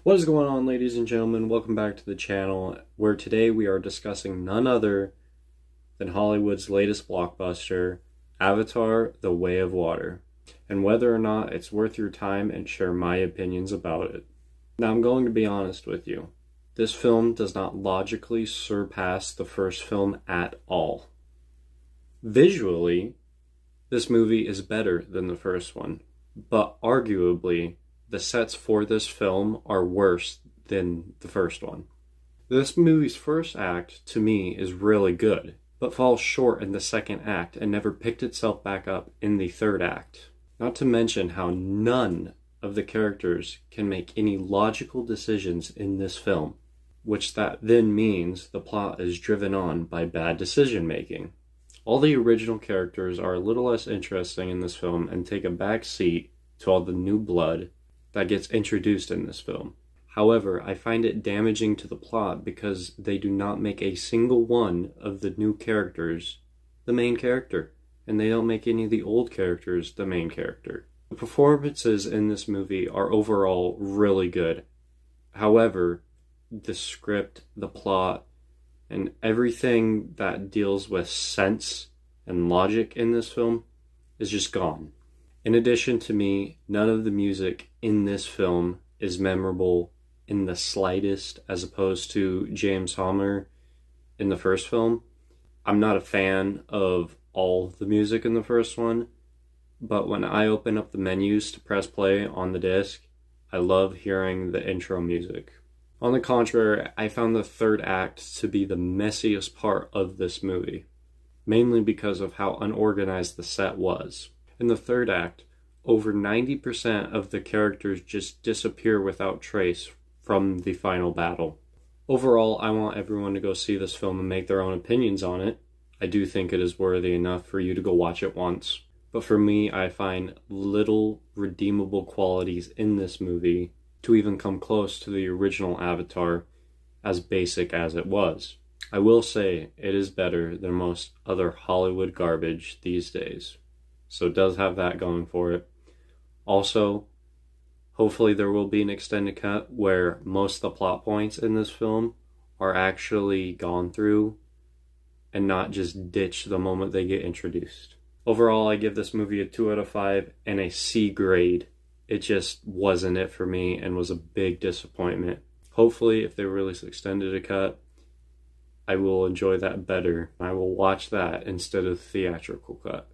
What is going on, ladies and gentlemen? Welcome back to the channel, where today we are discussing none other than Hollywood's latest blockbuster, Avatar: The Way of Water, and whether or not it's worth your time and share my opinions about it. Now, I'm going to be honest with you. This film does not logically surpass the first film at all. Visually, this movie is better than the first one, but arguably, the sets for this film are worse than the first one. This movie's first act, to me, is really good, but falls short in the second act and never picked itself back up in the third act. Not to mention how none of the characters can make any logical decisions in this film, which that then means the plot is driven on by bad decision making. All the original characters are a little less interesting in this film and take a back seat to all the new blood that gets introduced in this film. However, I find it damaging to the plot because they do not make a single one of the new characters the main character, and they don't make any of the old characters the main character. The performances in this movie are overall really good. However, the script, the plot, and everything that deals with sense and logic in this film is just gone. In addition to me, none of the music in this film is memorable in the slightest as opposed to James Horner in the first film. I'm not a fan of all of the music in the first one, but when I open up the menus to press play on the disc, I love hearing the intro music. On the contrary, I found the third act to be the messiest part of this movie, mainly because of how unorganized the set was. In the third act, over 90% of the characters just disappear without trace from the final battle. Overall, I want everyone to go see this film and make their own opinions on it. I do think it is worthy enough for you to go watch it once. But for me, I find little redeemable qualities in this movie to even come close to the original Avatar, as basic as it was. I will say it is better than most other Hollywood garbage these days. So it does have that going for it. Also, hopefully there will be an extended cut where most of the plot points in this film are actually gone through and not just ditched the moment they get introduced. Overall, I give this movie a 2 out of 5 and a C grade. It just wasn't it for me and was a big disappointment. Hopefully, if they release extended a cut, I will enjoy that better. I will watch that instead of the theatrical cut.